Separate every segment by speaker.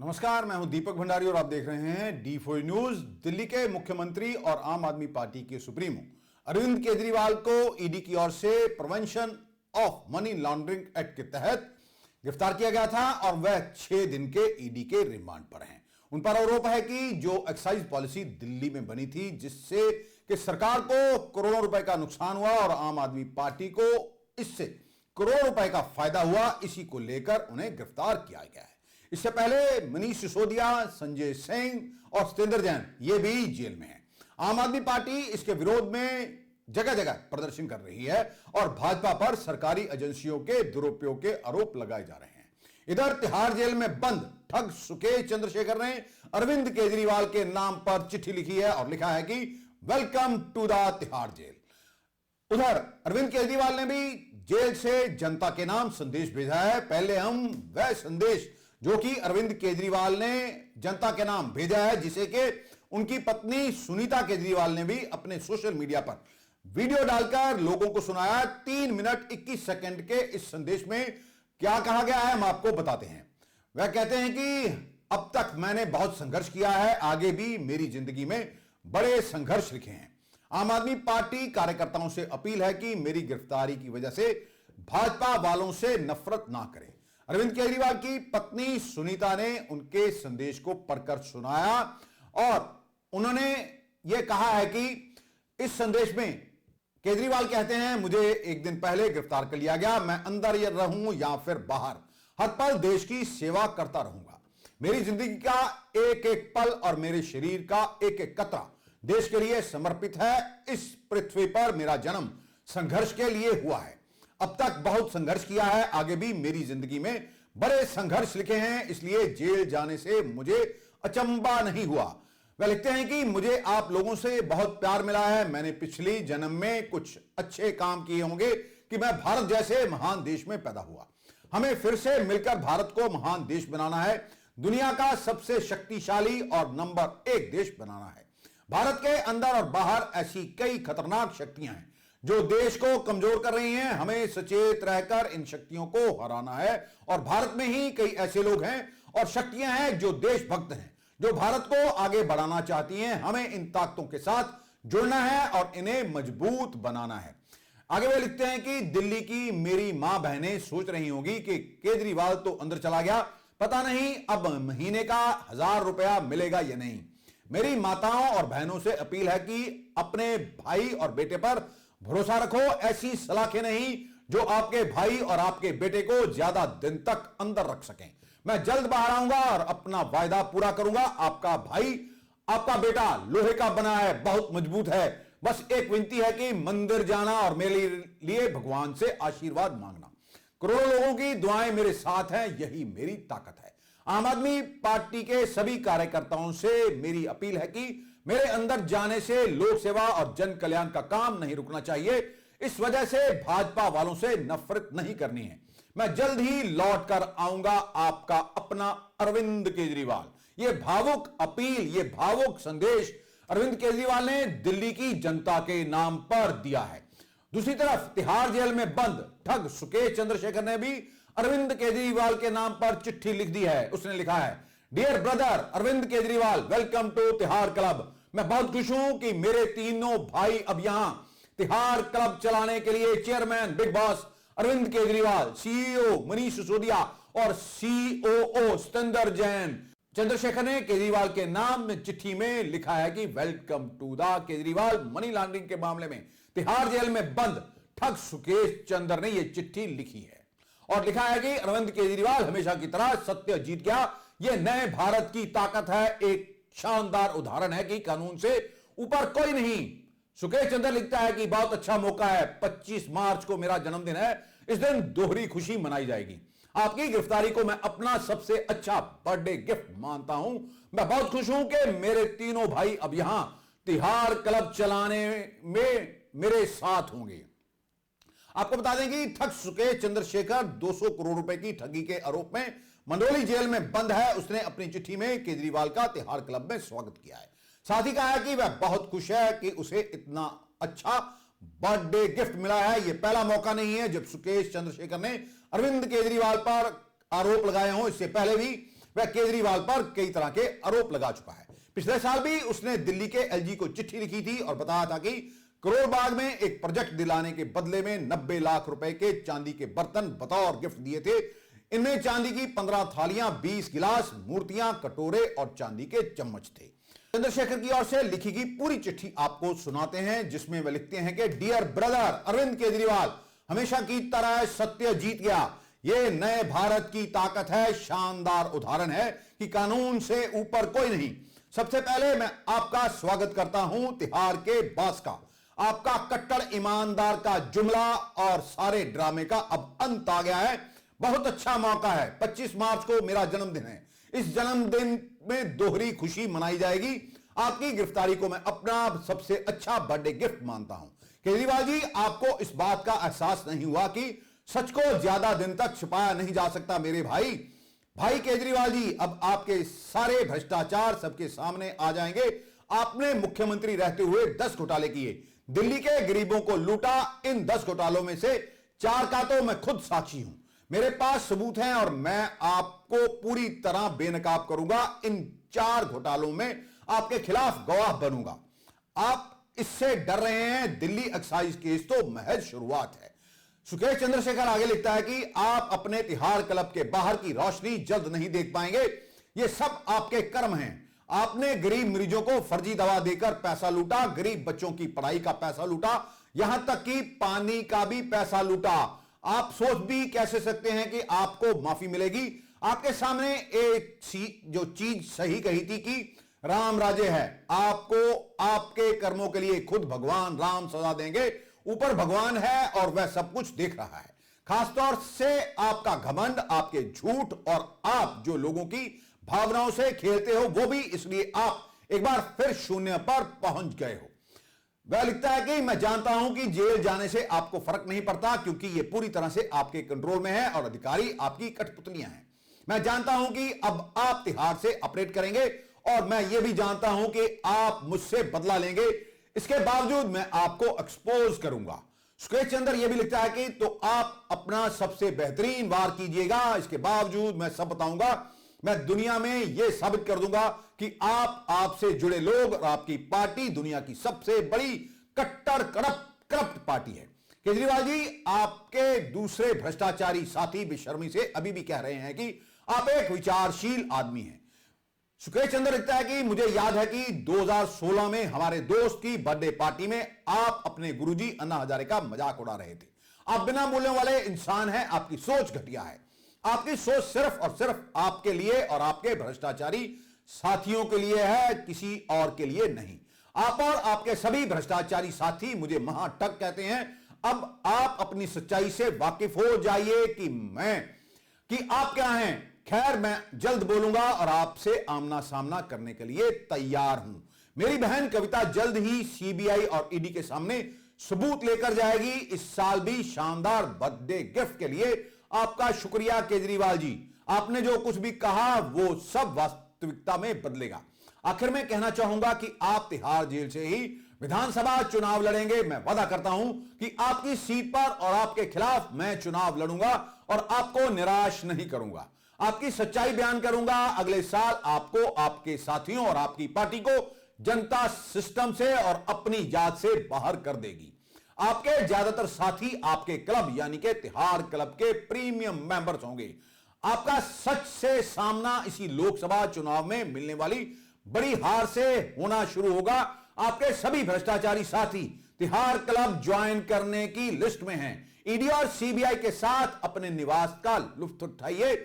Speaker 1: नमस्कार, मैं हूं दीपक भंडारी और आप देख रहे हैं D4 न्यूज। दिल्ली के मुख्यमंत्री और आम आदमी पार्टी के सुप्रीमो अरविंद केजरीवाल को ईडी की ओर से prevention of money laundering act के तहत गिरफ्तार किया गया था और वह 6 दिन के ईडी के रिमांड पर हैं। उन पर आरोप है कि जो एक्साइज पॉलिसी दिल्ली में बनी थी, जिससे कि सरकार को करोड़ों रुपए का नुकसान हुआ और आम आदमी पार्टी को इससे करोड़ों रुपए का फायदा हुआ, इसी को लेकर उन्हें गिरफ्तार किया गया है। इससे पहले मनीष सिसोदिया, संजय सिंह और सतेंद्र जैन ये भी जेल में हैं। आम आदमी पार्टी इसके विरोध में जगह जगह प्रदर्शन कर रही है और भाजपा पर सरकारी एजेंसियों के दुरुपयोग के आरोप लगाए जा रहे हैं। इधर तिहाड़ जेल में बंद ठग सुकेश चंद्रशेखर ने अरविंद केजरीवाल के नाम पर चिट्ठी लिखी है और लिखा है कि welcome to the Tihar jail. उधर अरविंद केजरीवाल ने भी जेल से जनता के नाम संदेश भेजा है। पहले हम वह संदेश जो कि अरविंद केजरीवाल ने जनता के नाम भेजा है, जिसे कि उनकी पत्नी सुनीता केजरीवाल ने भी अपने सोशल मीडिया पर वीडियो डालकर लोगों को सुनाया। 3 मिनट 21 सेकंड के इस संदेश में क्या कहा गया है, हम आपको बताते हैं। वह कहते हैं कि अब तक मैंने बहुत संघर्ष किया है, आगे भी मेरी जिंदगी में बड़े संघर्ष लिखे हैं। आम आदमी पार्टी कार्यकर्ताओं से अपील है कि मेरी गिरफ्तारी की वजह से भाजपा वालों से नफरत ना करें। अरविंद केजरीवाल की पत्नी सुनीता ने उनके संदेश को पढ़कर सुनाया और उन्होंने यह कहा है कि इस संदेश में केजरीवाल कहते हैं, मुझे एक दिन पहले गिरफ्तार कर लिया गया, मैं अंदर या रहूं या फिर बाहर, हर पल देश की सेवा करता रहूंगा। मेरी जिंदगी का एक एक पल और मेरे शरीर का एक एक कतरा देश के लिए समर्पित है। इस पृथ्वी पर मेरा जन्म संघर्ष के लिए हुआ है। अब तक बहुत संघर्ष किया है, आगे भी मेरी जिंदगी में बड़े संघर्ष लिखे हैं, इसलिए जेल जाने से मुझे अचंबा नहीं हुआ। वह लिखते हैं कि मुझे आप लोगों से बहुत प्यार मिला है। मैंने पिछली जन्म में कुछ अच्छे काम किए होंगे कि मैं भारत जैसे महान देश में पैदा हुआ। हमें फिर से मिलकर भारत को महान देश बनाना है, दुनिया का सबसे शक्तिशाली और नंबर 1 देश बनाना है। भारत के अंदर और बाहर ऐसी कई खतरनाक शक्तियां हैं जो देश को कमजोर कर रही हैं। हमें सचेत रहकर इन शक्तियों को हराना है और भारत में ही कई ऐसे लोग हैं और शक्तियां हैं जो देशभक्त हैं, जो भारत को आगे बढ़ाना चाहती हैं। हमें इन ताकतों के साथ जुड़ना है और इन्हें मजबूत बनाना है। आगे वे लिखते हैं कि दिल्ली की मेरी मां बहनें सोच रही होंगी कि केजरीवाल तो अंदर चला गया, पता नहीं अब महीने का 1000 रुपया मिलेगा या नहीं। मेरी माताओं और बहनों से अपील है कि अपने भाई और बेटे पर भरोसा रखो, ऐसी सलाखें नहीं जो आपके भाई और आपके बेटे को ज्यादा दिन तक अंदर रख सकें। मैं जल्द बाहर आऊंगा और अपना वायदा पूरा करूंगा। आपका भाई, आपका बेटा लोहे का बना है, बहुत मजबूत है। बस एक विनती है कि मंदिर जाना और मेरे लिए भगवान से आशीर्वाद मांगना। करोड़ों लोगों की दुआएं मेरे साथ हैं, यही मेरी ताकत है। आम आदमी पार्टी के सभी कार्यकर्ताओं से मेरी अपील है कि मेरे अंदर जाने से लोक सेवा और जन कल्याण का काम नहीं रुकना चाहिए। इस वजह से भाजपा वालों से नफरत नहीं करनी है। मैं जल्द ही लौट कर आऊंगा, आपका अपना अरविंद केजरीवाल। यह भावुक अपील, यह भावुक संदेश अरविंद केजरीवाल ने दिल्ली की जनता के नाम पर दिया है। दूसरी तरफ तिहाड़ जेल में बंद ठग सुकेश चंद्रशेखर ने भी अरविंद केजरीवाल के नाम पर चिट्ठी लिख दी है। उसने लिखा है, dear brother Arvind Kejriwal, welcome to Tihar club. मैं बहुत खुश हूं कि मेरे तीनों भाई अब यहां तिहाड़ क्लब चलाने के लिए chairman big boss Arvind Kejriwal, CEO Manish Sisodia और सीओओ सतेंद्र जैन। चंद्रशेखर ने केजरीवाल के नाम में चिट्ठी में लिखा है कि welcome to the Kejriwal. Money laundering के मामले में तिहाड़ जेल में बंद ठग सुकेश चंद्र ने यह चिट्ठी लिखी है और लिखा है कि अरविंद केजरीवाल हमेशा की तरह सत्य जीत गया। यह नए भारत की ताकत है, एक शानदार उदाहरण है कि कानून से ऊपर कोई नहीं। सुकेश चंद्र लिखता है कि बहुत अच्छा मौका है, 25 मार्च को मेरा जन्मदिन है, इस दिन दोहरी खुशी मनाई जाएगी। आपकी गिरफ्तारी को मैं अपना सबसे अच्छा बर्थडे गिफ्ट मानता हूं। मैं बहुत खुश हूं कि मेरे तीनों भाई अब यहां तिहाड़ क्लब चलाने में मेरे साथ होंगे। आपको बता दें कि ठग सुकेश चंद्रशेखर 200 करोड़ रुपए की ठगी के आरोप में मंडोली जेल में बंद है। उसने अपनी चिट्ठी में केजरीवाल का तिहाड़ क्लब में स्वागत किया है। साथ ही कहा है कि वह बहुत खुश है कि उसे इतना अच्छा बर्थडे गिफ्ट मिला है। यह पहला मौका नहीं है जब सुकेश चंद्रशेखर ने अरविंद केजरीवाल पर आरोप लगाए हों। इससे पहले भी वह केजरीवाल पर कई तरह के आरोप लगा चुका है। पिछले साल भी उसने दिल्ली के एलजी को चिट्ठी लिखी थी और बताया था कि करोड़ बाग में एक प्रोजेक्ट दिलाने के बदले में 90 लाख रुपए के चांदी के बर्तन बतौर गिफ्ट दिए थे। इनमें चांदी की 15 थालियां, 20 गिलास, मूर्तियां, कटोरे और चांदी के चम्मच थे। चंद्रशेखर की ओर से लिखी गई पूरी चिट्ठी आपको सुनाते हैं, जिसमें वे लिखते हैं कि डियर ब्रदर अरविंद केजरीवाल, हमेशा की तरह सत्य जीत गया। यह नए भारत की ताकत है, शानदार उदाहरण है कि कानून से ऊपर कोई नहीं। सबसे पहले मैं आपका स्वागत करता हूं तिहाड़ के बास का। आपका कट्टर ईमानदार का जुमला और सारे ड्रामे का अब अंत आ गया है। बहुत अच्छा मौका है। 25 मार्च को मेरा जन्मदिन है। इस जन्मदिन में दोहरी खुशी मनाई जाएगी। आपकी गिरफ्तारी को मैं अपना सबसे अच्छा बर्थडे गिफ्ट मानता हूं। केजरीवाल जी, आपको इस बात का एहसास नहीं हुआ कि सच को ज्यादा दिन तक छिपाया नहीं जा सकता। मेरे भाई केजरीवाल जी, अब आपके सारे भ्रष्टाचार सबके सामने आ जाएंगे। आपने मुख्यमंत्री रहते हुए 10 घोटाले किए, दिल्ली के गरीबों को लूटा। इन 10 घोटालों में से 4 का तो मैं खुद साक्षी हूं। मेरे पास सबूत हैं और मैं आपको पूरी तरह बेनकाब करूंगा। इन 4 घोटालों में आपके खिलाफ गवाह बनूंगा। आप इससे डर रहे हैं। दिल्ली एक्साइज केस तो महज शुरुआत है। सुकेश चंद्रशेखर आगे लिखता है कि आप अपने तिहाड़ क्लब के बाहर की रोशनी जल्द नहीं देख पाएंगे। ये सब आपके कर्म हैं। आपने गरीब मरीजों को फर्जी दवा देकर पैसा लूटा, गरीब बच्चों की पढ़ाई का पैसा लूटा, यहां तक कि पानी का भी पैसा लूटा। आप सोच भी कैसे सकते हैं कि आपको माफी मिलेगी? आपके सामने एक जो चीज सही कही थी कि राम राज्य है, आपको आपके कर्मों के लिए खुद भगवान राम सजा देंगे। ऊपर भगवान है और वह सब कुछ देख रहा है। खासतौर से आपका घमंड, आपके झूठ और आप जो लोगों की भावनाओं से खेलते हो, वो भी इसलिए आप एक बार फिर शून्य पर पहुंच गए हो। वह लिखता है कि मैं जानता हूं कि जेल जाने से आपको फर्क नहीं पड़ता, क्योंकि यह पूरी तरह से आपके कंट्रोल में है और अधिकारी आपकी कठपुतलियां हैं। मैं जानता हूं कि अब आप तिहाड़ से ऑपरेट करेंगे और मैं यह भी जानता हूं कि आप मुझसे बदला लेंगे। इसके बावजूद मैं आपको एक्सपोज करूंगा। सुकेश चंद्र यह भी लिखता है कि तो आप अपना सबसे बेहतरीन वार कीजिएगा। इसके बावजूद मैं सब बताऊंगा। मैं दुनिया में यह साबित कर दूंगा कि आपसे जुड़े लोग और आपकी पार्टी दुनिया की सबसे बड़ी कट्टर करप्ट पार्टी है। केजरीवाल जी, आपके दूसरे भ्रष्टाचारी साथी बेशर्मी से अभी भी कह रहे हैं कि आप एक विचारशील आदमी हैं। सुकेश चंद्र लिखता है कि मुझे याद है कि 2016 में हमारे दोस्त की बर्थडे पार्टी में आप अपने गुरुजी अन्ना हजारे का मजाक उड़ा रहे थे। आप बिना मूल्यों वाले इंसान हैं। आपकी सोच घटिया है। आपकी सोच सिर्फ और सिर्फ आपके लिए और आपके भ्रष्टाचारी साथियों के लिए है, किसी और के लिए नहीं। आप और आपके सभी भ्रष्टाचारी साथी मुझे महाटक कहते हैं। अब आप अपनी सच्चाई से वाकिफ हो जाइए कि आप क्या हैं। खैर, मैं जल्द बोलूंगा और आपसे आमना सामना करने के लिए तैयार हूं। मेरी बहन कविता जल्द ही सीबीआई और ईडी के सामने सबूत लेकर जाएगी। इस साल भी शानदार बर्थडे गिफ्ट के लिए आपका शुक्रिया केजरीवाल जी। आपने जो कुछ भी कहा वो सब वास्तविकता में बदलेगा। आखिर में कहना चाहूंगा कि आप तिहाड़ जेल से ही विधानसभा चुनाव लड़ेंगे। मैं वादा करता हूं कि आपकी सीट पर और आपके खिलाफ मैं चुनाव लड़ूंगा और आपको निराश नहीं करूंगा। आपकी सच्चाई बयान करूंगा। अगले साल आपको, आपके साथियों और आपकी पार्टी को जनता सिस्टम से और अपनी जात से बाहर कर देगी। आपके ज्यादातर साथी आपके क्लब यानी कि तिहाड़ क्लब के प्रीमियम मेंबर्स होंगे। आपका सच से सामना इसी लोकसभा चुनाव में मिलने वाली बड़ी हार से होना शुरू होगा। आपके सभी भ्रष्टाचारी साथी तिहाड़ क्लब ज्वाइन करने की लिस्ट में हैं। ईडी और सीबीआई के साथ अपने निवास का लुत्फ उठाइए।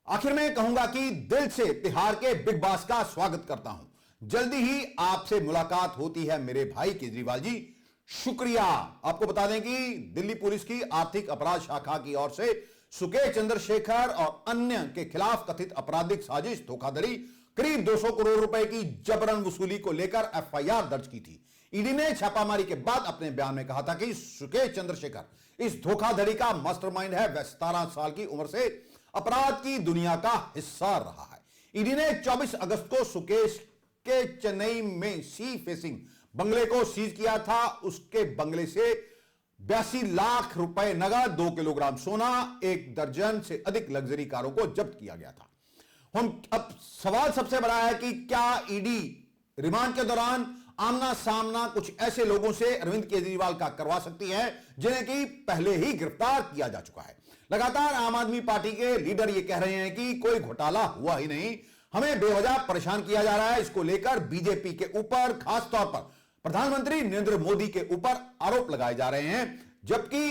Speaker 1: आखिर में कहूंगा कि दिल से तिहाड़ के बिग बॉस का स्वागत करता हूं। जल्दी ही आपसे मुलाकात होती है मेरे भाई केजरीवाल जी। शुक्रिया। आपको बता दें कि दिल्ली पुलिस की आर्थिक अपराध शाखा की ओर से सुकेश चंद्रशेखर और अन्य के खिलाफ कथित आपराधिक साजिश, धोखाधड़ी, करीब 200 करोड़ रुपए की जबरन वसूली को लेकर एफआईआर दर्ज की थी। ईडी ने छापामारी के बाद अपने बयान में कहा था कि सुकेश चंद्रशेखर इस धोखाधड़ी का मास्टरमाइंड है। वह 17 साल की उम्र से अपराध की दुनिया का हिस्सा रहा है। ईडी ने 24 अगस्त को सुकेश के चेन्नई में सी फेसिंग बंगले को सीज किया था। उसके बंगले से 82 लाख रुपए नगद, 2 किलोग्राम सोना, 1 दर्जन से अधिक लग्जरी कारों को जब्त किया गया था। हम अब सवाल सबसे बड़ा है कि क्या ईडी रिमांड के दौरान आमना सामना कुछ ऐसे लोगों से अरविंद केजरीवाल का करवा सकती है जिन्हें कि पहले ही गिरफ्तार किया जा चुका है। लगातार आम आदमी पार्टी के लीडर यह कह रहे हैं कि कोई घोटाला हुआ ही नहीं, हमें बेवजह परेशान किया जा रहा है। इसको लेकर बीजेपी के ऊपर, खासतौर पर प्रधानमंत्री नरेंद्र मोदी के ऊपर आरोप लगाए जा रहे हैं, जबकि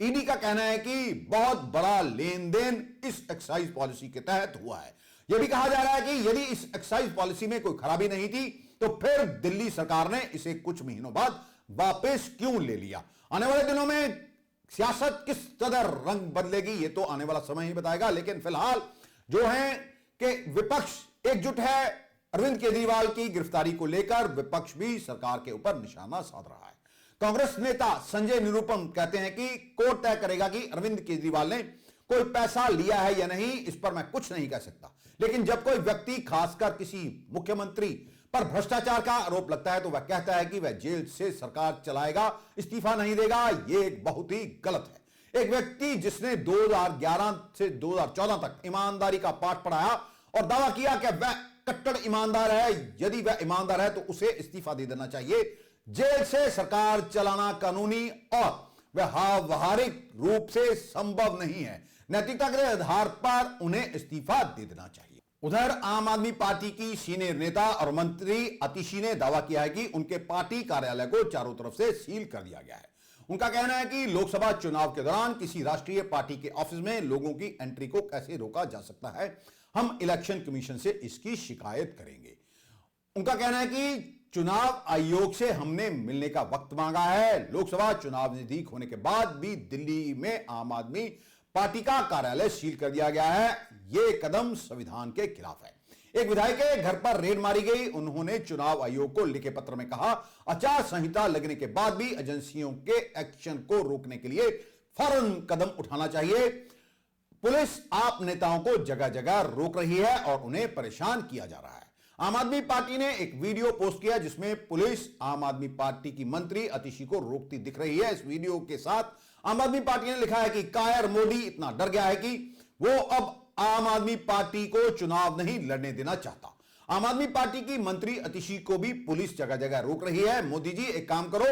Speaker 1: ईडी का कहना है कि बहुत बड़ा लेन देन इस एक्साइज पॉलिसी के तहत हुआ है। यह भी कहा जा रहा है कि यदि इस एक्साइज पॉलिसी में कोई खराबी नहीं थी तो फिर दिल्ली सरकार ने इसे कुछ महीनों बाद वापस क्यों ले लिया। आने वाले दिनों में सियासत किस कदर रंग बदलेगी ये तो आने वाला समय ही बताएगा, लेकिन फिलहाल जो है कि विपक्ष एकजुट है। अरविंद केजरीवाल की गिरफ्तारी को लेकर विपक्ष भी सरकार के ऊपर निशाना साध रहा है। कांग्रेस नेता संजय निरुपम कहते हैं कि कोर्ट तय करेगा कि अरविंद केजरीवाल ने कोई पैसा लिया है या नहीं, इस पर मैं कुछ नहीं कह सकता। लेकिन जब कोई व्यक्ति, खासकर किसी मुख्यमंत्री पर भ्रष्टाचार का आरोप लगता है तो वह कहता है कि वह जेल से सरकार चलाएगा, इस्तीफा नहीं देगा, यह बहुत ही गलत है। एक व्यक्ति जिसने 2011 से 2014 तक ईमानदारी का पाठ पढ़ाया और दावा किया कि वह कट्टर ईमानदार है, यदि वह ईमानदार है तो उसे इस्तीफा दे देना चाहिए। जेल से सरकार चलाना कानूनी और व्यावहारिक रूप से संभव नहीं है। नैतिकता के आधार पर उन्हें इस्तीफा दे देना चाहिए। उधर आम आदमी पार्टी की सीनियर नेता और मंत्री आतिशी ने दावा किया है कि उनके पार्टी कार्यालय को चारों तरफ से सील कर दिया गया है। उनका कहना है कि लोकसभा चुनाव के दौरान किसी राष्ट्रीय पार्टी के ऑफिस में लोगों की एंट्री को कैसे रोका जा सकता है, हम इलेक्शन कमीशन से इसकी शिकायत करेंगे। उनका कहना है कि चुनाव आयोग से हमने मिलने का वक्त मांगा है। लोकसभा चुनाव नजदीक होने के बाद भी दिल्ली में आम आदमी पार्टी का कार्यालय सील कर दिया गया है। यह कदम संविधान के खिलाफ है। एक विधायक के घर पर रेड मारी गई। उन्होंने चुनाव आयोग को लिखे पत्र में कहा, आचार संहिता लगने के बाद भी एजेंसियों के एक्शन को रोकने के लिए फौरन कदम उठाना चाहिए। पुलिस आप नेताओं को जगह जगह रोक रही है और उन्हें परेशान किया जा रहा है। आम आदमी पार्टी ने एक वीडियो पोस्ट किया जिसमें पुलिस आम आदमी पार्टी की मंत्री आतिशी को रोकती दिख रही है। इस वीडियो के साथ आम आदमी पार्टी ने लिखा है कि कायर मोदी इतना डर गया है कि वो अब आम आदमी पार्टी को चुनाव नहीं लड़ने देना चाहता। आम आदमी पार्टी की मंत्री आतिशी को भी पुलिस जगह जगह रोक रही है। मोदी जी एक काम करो,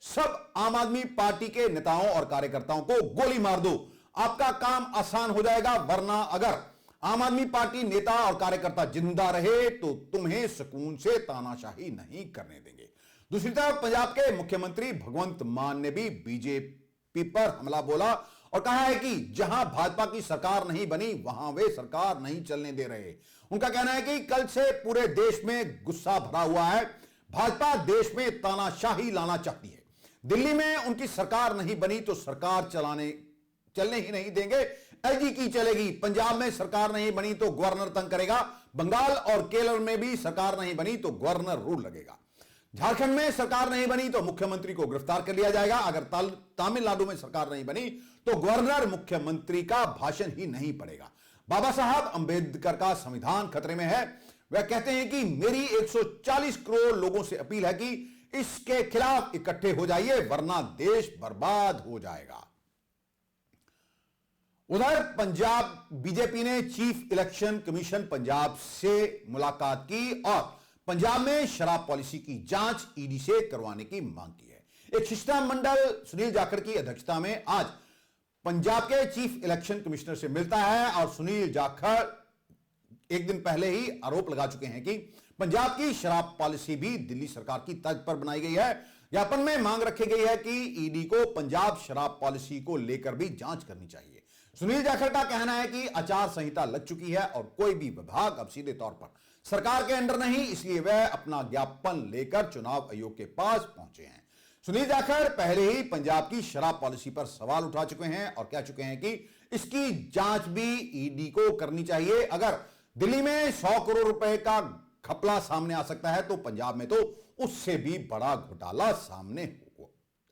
Speaker 1: सब आम आदमी पार्टी के नेताओं और कार्यकर्ताओं को गोली मार दो, आपका काम आसान हो जाएगा। वरना अगर आम आदमी पार्टी नेता और कार्यकर्ता जिंदा रहे तो तुम्हें सुकून से तानाशाही नहीं करने देंगे। दूसरी तरफ पंजाब के मुख्यमंत्री भगवंत मान ने भी बीजेपी पर हमला बोला और कहा है कि जहां भाजपा की सरकार नहीं बनी वहां वे सरकार नहीं चलने दे रहे। उनका कहना है कि कल से पूरे देश में गुस्सा भरा हुआ है। भाजपा देश में तानाशाही लाना चाहती है। दिल्ली में उनकी सरकार नहीं बनी तो सरकार चलने ही नहीं देंगे, एलजी की चलेगी। पंजाब में सरकार नहीं बनी तो गवर्नर तंग करेगा। बंगाल और केरल में भी सरकार नहीं बनी तो गवर्नर रूल लगेगा। झारखंड में सरकार नहीं बनी तो मुख्यमंत्री को गिरफ्तार कर लिया जाएगा। अगर तमिलनाडु में सरकार नहीं बनी तो गवर्नर मुख्यमंत्री का भाषण ही नहीं पड़ेगा। बाबा साहब अंबेडकर का संविधान खतरे में है। वह कहते हैं कि मेरी 140 करोड़ लोगों से अपील है कि इसके खिलाफ इकट्ठे हो जाइए वरना देश बर्बाद हो जाएगा। उधर पंजाब बीजेपी ने चीफ इलेक्शन कमीशन पंजाब से मुलाकात की और पंजाब में शराब पॉलिसी की जांच ईडी से करवाने की मांग की है। एक शिष्टमंडल सुनील जाखड़ की अध्यक्षता में आज पंजाब के चीफ इलेक्शन कमिश्नर से मिलता है और सुनील जाखड़ एक दिन पहले ही आरोप लगा चुके हैं कि पंजाब की शराब पॉलिसी भी दिल्ली सरकार की तर्ज पर बनाई गई है। ज्ञापन में मांग रखी गई है कि ईडी को पंजाब शराब पॉलिसी को लेकर भी जांच करनी चाहिए। सुनील जाखड़ का कहना है कि आचार संहिता लग चुकी है और कोई भी विभाग अब सीधे तौर पर सरकार के अंडर नहीं, इसलिए वह अपना ज्ञापन लेकर चुनाव आयोग के पास पहुंचे हैं। सुनील जाखड़ पहले ही पंजाब की शराब पॉलिसी पर सवाल उठा चुके हैं और कह चुके हैं कि इसकी जांच भी ईडी को करनी चाहिए। अगर दिल्ली में 100 करोड़ रुपए का घपला सामने आ सकता है तो पंजाब में तो उससे भी बड़ा घोटाला सामने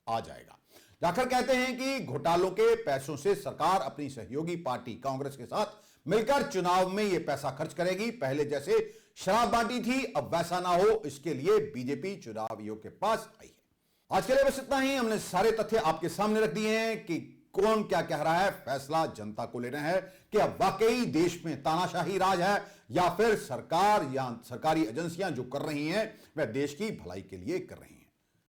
Speaker 1: आ जाएगा। जाखड़ कहते हैं कि घोटालों के पैसों से सरकार अपनी सहयोगी पार्टी कांग्रेस के साथ मिलकर चुनाव में यह पैसा खर्च करेगी। पहले जैसे शराब बांटी थी अब वैसा ना हो, इसके लिए बीजेपी चुनाव आयोग के पास आई है। आज के लिए बस इतना ही। हमने सारे तथ्य आपके सामने रख दिए हैं कि कौन क्या कह रहा है, फैसला जनता को लेना है कि अब वाकई देश में तानाशाही राज है या फिर सरकार या सरकारी एजेंसियां जो कर रही हैं वह देश की भलाई के लिए कर रही हैं।